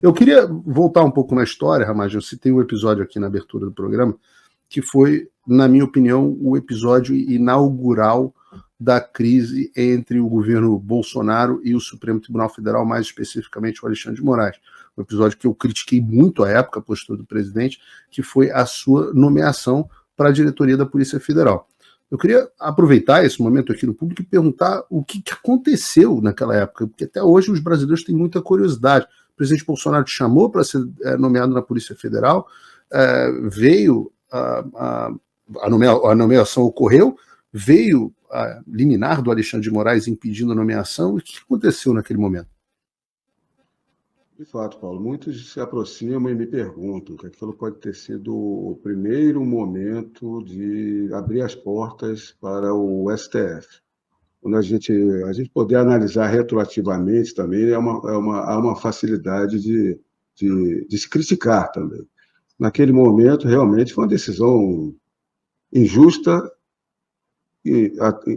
Eu queria voltar um pouco na história, Ramagem. Eu citei um episódio aqui na abertura do programa, que foi, na minha opinião, o episódio inaugural da crise entre o governo Bolsonaro e o Supremo Tribunal Federal, mais especificamente o Alexandre de Moraes. Um episódio que eu critiquei muito à época, a postura do presidente, que foi a sua nomeação para a diretoria da Polícia Federal. Eu queria aproveitar esse momento aqui no público e perguntar o que aconteceu naquela época, porque até hoje os brasileiros têm muita curiosidade. O presidente Bolsonaro te chamou para ser nomeado na Polícia Federal, veio, a nomeação ocorreu, veio a liminar do Alexandre de Moraes impedindo a nomeação. O que aconteceu naquele momento? De fato, Paulo, muitos se aproximam e me perguntam que aquilo pode ter sido o primeiro momento de abrir as portas para o STF. Quando a gente poder analisar retroativamente também, há uma facilidade de se criticar também. Naquele momento, realmente, foi uma decisão injusta e,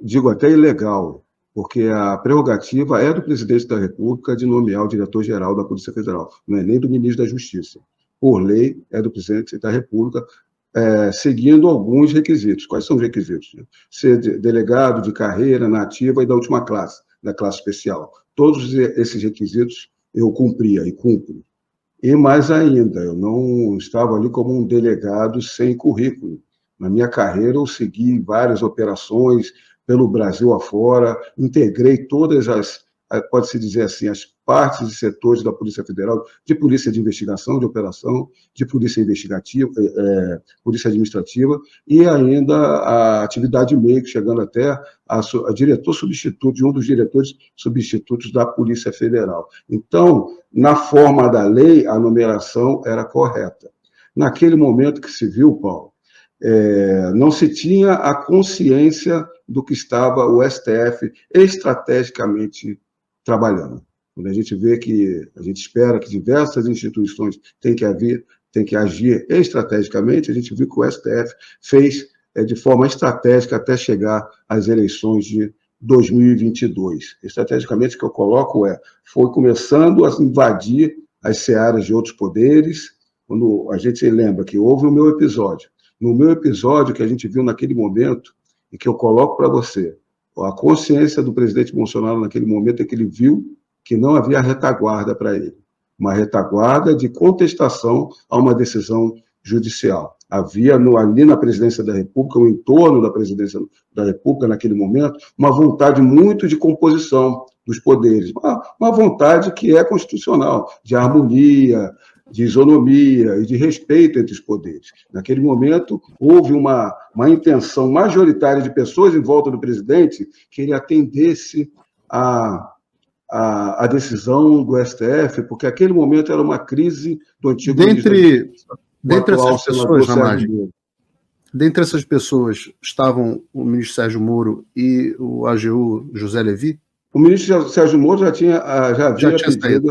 digo até ilegal, porque a prerrogativa é do presidente da República de nomear o diretor-geral da Polícia Federal, não é nem do ministro da Justiça. Por lei, é do presidente da República, seguindo alguns requisitos. Quais são os requisitos? Ser delegado de carreira, na ativa e da última classe, da classe especial. Todos esses requisitos eu cumpria e cumpro. E mais ainda, eu não estava ali como um delegado sem currículo. Na minha carreira, eu segui várias operações pelo Brasil afora, integrei todas pode-se dizer assim, as partes e setores da Polícia Federal, de polícia de investigação, de operação, de polícia investigativa, polícia administrativa, e ainda a atividade MEIC, chegando até a diretor substituto, de um dos diretores substitutos da Polícia Federal. Então, na forma da lei, a numeração era correta. Naquele momento que se viu, Paulo, não se tinha a consciência do que estava o STF estrategicamente trabalhando. Quando a gente vê que, a gente espera que diversas instituições têm que agir estrategicamente, a gente viu que o STF fez de forma estratégica até chegar às eleições de 2022. Estrategicamente, o que eu coloco foi começando a invadir as searas de outros poderes, quando a gente lembra que houve o meu episódio. No meu episódio, que a gente viu naquele momento, e que eu coloco para você, a consciência do presidente Bolsonaro naquele momento é que ele viu que não havia retaguarda para ele. Uma retaguarda de contestação a uma decisão judicial. Havia ali na presidência da República, no entorno da presidência da República naquele momento, uma vontade muito de composição dos poderes, uma vontade que é constitucional, de harmonia, de isonomia e de respeito entre os poderes. Naquele momento, houve uma intenção majoritária de pessoas em volta do presidente que ele atendesse a decisão do STF, porque aquele momento era uma crise do antigo Dentre essas pessoas, Ramagem, dentre essas pessoas estavam o ministro Sérgio Moro e o AGU José Levi? O ministro Sérgio Moro já havia pedido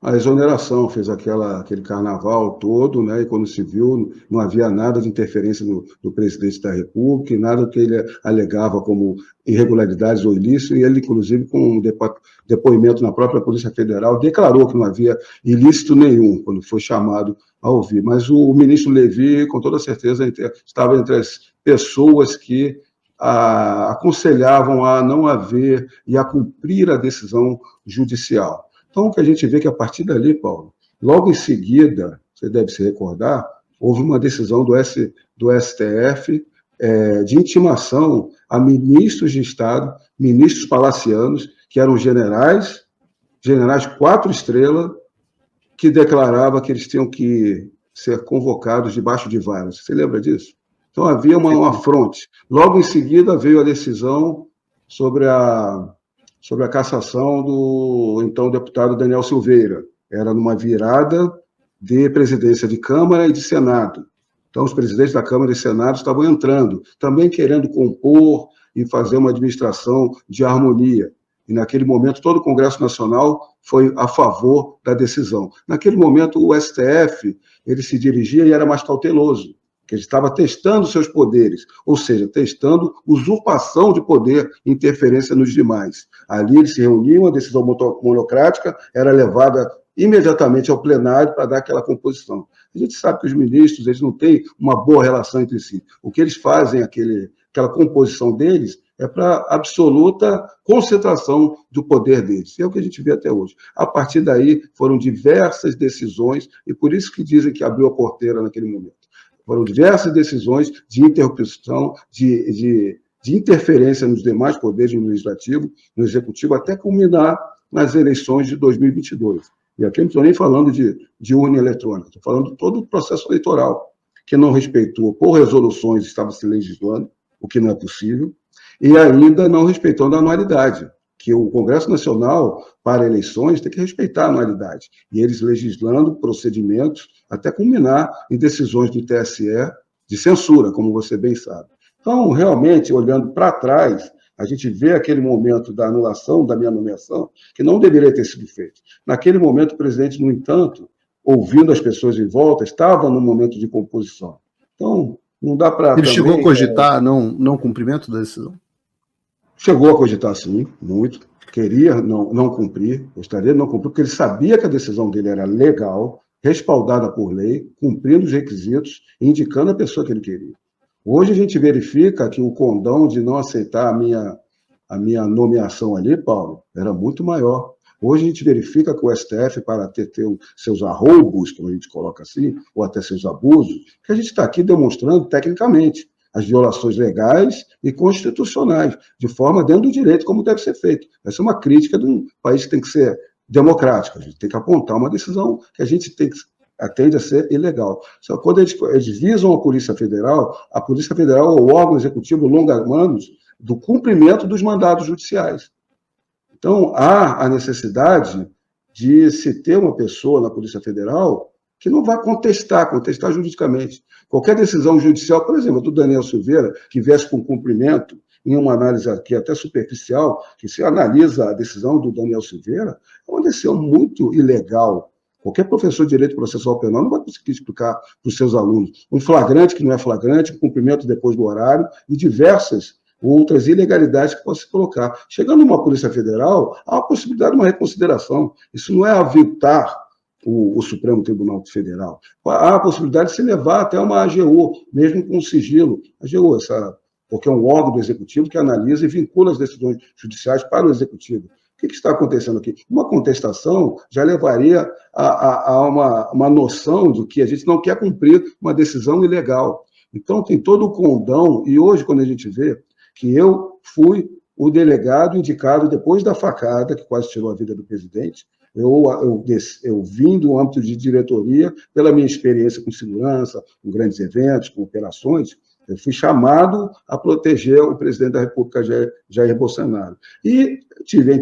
a exoneração, fez aquele carnaval todo, né, e quando se viu, não havia nada de interferência do presidente da República, e nada que ele alegava como irregularidades ou ilícito, e ele, inclusive, com um depoimento na própria Polícia Federal, declarou que não havia ilícito nenhum, quando foi chamado a ouvir. Mas o ministro Levi, com toda certeza, estava entre as pessoas que aconselhavam a não haver e a cumprir a decisão judicial. Então, o que a gente vê que a partir dali, Paulo, logo em seguida, você deve se recordar, houve uma decisão do STF de intimação a ministros de Estado, ministros palacianos, que eram generais 4 estrelas, que declarava que eles tinham que ser convocados debaixo de varas. Você lembra disso? Então, havia uma fronte. Logo em seguida, veio a decisão sobre a cassação do então deputado Daniel Silveira. Era numa virada de presidência de Câmara e de Senado. Então, os presidentes da Câmara e Senado estavam entrando, também querendo compor e fazer uma administração de harmonia. E, naquele momento, todo o Congresso Nacional foi a favor da decisão. Naquele momento, o STF ele se dirigia e era mais cauteloso, que ele estava testando seus poderes, ou seja, testando usurpação de poder e interferência nos demais. Ali eles se reuniam, a decisão monocrática era levada imediatamente ao plenário para dar aquela composição. A gente sabe que os ministros eles não têm uma boa relação entre si. O que eles fazem, aquela composição deles, é para absoluta concentração do poder deles. E é o que a gente vê até hoje. A partir daí, foram diversas decisões, e por isso que dizem que abriu a porteira naquele momento. Foram diversas decisões de interrupção, de interferência nos demais poderes, no legislativo, no executivo, até culminar nas eleições de 2022. E aqui eu não estou nem falando de urna eletrônica, estou falando de todo o processo eleitoral, que não respeitou, por resoluções, estava se legislando, o que não é possível, e ainda não respeitando a anualidade, que o Congresso Nacional, para eleições, tem que respeitar a anualidade. E eles legislando procedimentos até culminar em decisões do TSE de censura, como você bem sabe. Então, realmente, olhando para trás, a gente vê aquele momento da anulação da minha nomeação, que não deveria ter sido feito. Naquele momento, o presidente, no entanto, ouvindo as pessoas em volta, estava no momento de composição. Então, não dá para... Ele chegou a cogitar não cumprimento da decisão? Chegou a cogitar, sim, muito. Queria não cumprir, gostaria de não cumprir, porque ele sabia que a decisão dele era legal, respaldada por lei, cumprindo os requisitos, indicando a pessoa que ele queria. Hoje a gente verifica que o condão de não aceitar a minha nomeação ali, Paulo, era muito maior. Hoje a gente verifica que o STF, para ter seus arroubos, como a gente coloca assim, ou até seus abusos, que a gente está aqui demonstrando tecnicamente as violações legais e constitucionais, de forma dentro do direito, como deve ser feito. Essa é uma crítica de um país que tem que ser democrático. A gente tem que apontar uma decisão que a gente tende a ser ilegal. Só quando eles visam a Polícia Federal é o órgão executivo longa-manos do cumprimento dos mandados judiciais. Então, há a necessidade de se ter uma pessoa na Polícia Federal que não vai contestar juridicamente. Qualquer decisão judicial, por exemplo, do Daniel Silveira, que viesse com cumprimento, em uma análise aqui até superficial, que se analisa a decisão do Daniel Silveira, é uma decisão muito ilegal. Qualquer professor de direito processual penal não vai conseguir explicar para os seus alunos um flagrante que não é flagrante, um cumprimento depois do horário e diversas outras ilegalidades que possam se colocar. Chegando numa Polícia Federal, há a possibilidade de uma reconsideração. Isso não é aviltar o Supremo Tribunal Federal. Há a possibilidade de se levar até uma AGU, mesmo com sigilo. AGU, porque é um órgão do Executivo que analisa e vincula as decisões judiciais para o Executivo. O que está acontecendo aqui? Uma contestação já levaria a uma noção de que a gente não quer cumprir uma decisão ilegal. Então, tem todo o condão, e hoje, quando a gente vê que eu fui o delegado indicado depois da facada, que quase tirou a vida do presidente, eu vim do âmbito de diretoria, pela minha experiência com segurança, com grandes eventos, com operações, eu fui chamado a proteger o presidente da República, Jair Bolsonaro. E tive,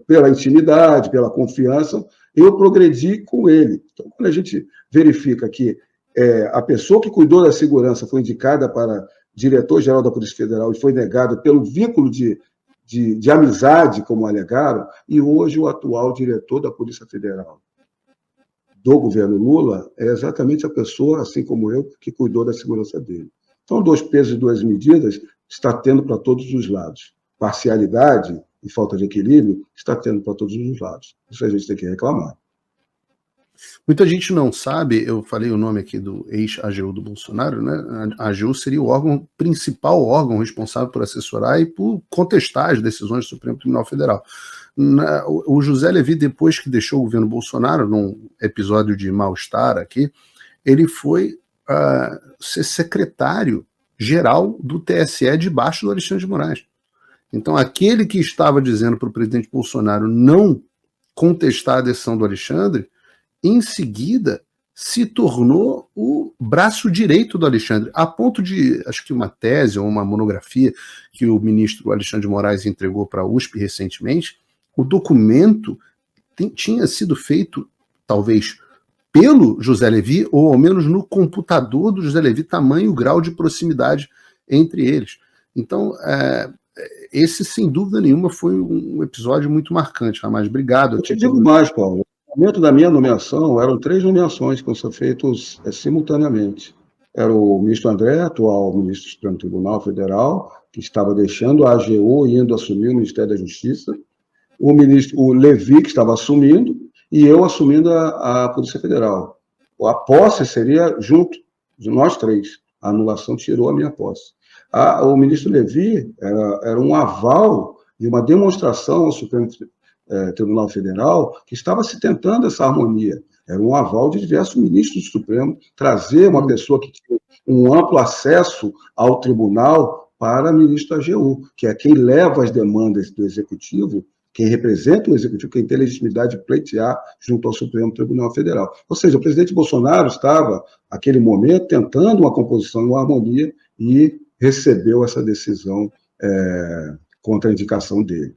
pela intimidade, pela confiança, eu progredi com ele. Então, quando a gente verifica que a pessoa que cuidou da segurança foi indicada para diretor-geral da Polícia Federal e foi negada pelo vínculo de amizade, como alegaram, e hoje o atual diretor da Polícia Federal do governo Lula é exatamente a pessoa, assim como eu, que cuidou da segurança dele. Então, 2 pesos e 2 medidas está tendo para todos os lados. Parcialidade e falta de equilíbrio está tendo para todos os lados. Isso a gente tem que reclamar. Muita gente não sabe, eu falei o nome aqui do ex-AGU do Bolsonaro, né? A AGU seria o principal órgão responsável por assessorar e por contestar as decisões do Supremo Tribunal Federal. O José Levi, depois que deixou o governo Bolsonaro, num episódio de mal-estar aqui, ele foi ser secretário-geral do TSE debaixo do Alexandre de Moraes. Então, aquele que estava dizendo para o presidente Bolsonaro não contestar a decisão do Alexandre, em seguida se tornou o braço direito do Alexandre, a ponto de, acho que uma tese ou uma monografia que o ministro Alexandre de Moraes entregou para a USP recentemente, o documento tinha sido feito, talvez, pelo José Levi, ou ao menos no computador do José Levi, tamanho grau de proximidade entre eles. Então, esse, sem dúvida nenhuma, foi um episódio muito marcante, Ramagem. Obrigado. Eu te digo mais, Paulo. No momento da minha nomeação, eram 3 nomeações que foram feitas simultaneamente. Era o ministro André, atual ministro do Supremo Tribunal Federal, que estava deixando a AGU e indo assumir o Ministério da Justiça, o ministro Levi, que estava assumindo, e eu assumindo a Polícia Federal. A posse seria junto de nós três. A anulação tirou a minha posse. O ministro Levi era um aval e uma demonstração ao Supremo Tribunal Federal que estava se tentando essa harmonia. Era um aval de diversos ministros do Supremo, trazer uma pessoa que tinha um amplo acesso ao tribunal para ministro da AGU, que é quem leva as demandas do Executivo, quem representa o Executivo, quem tem legitimidade de pleitear junto ao Supremo Tribunal Federal. Ou seja, o presidente Bolsonaro estava, naquele momento, tentando uma composição e uma harmonia e recebeu essa decisão contra a indicação dele.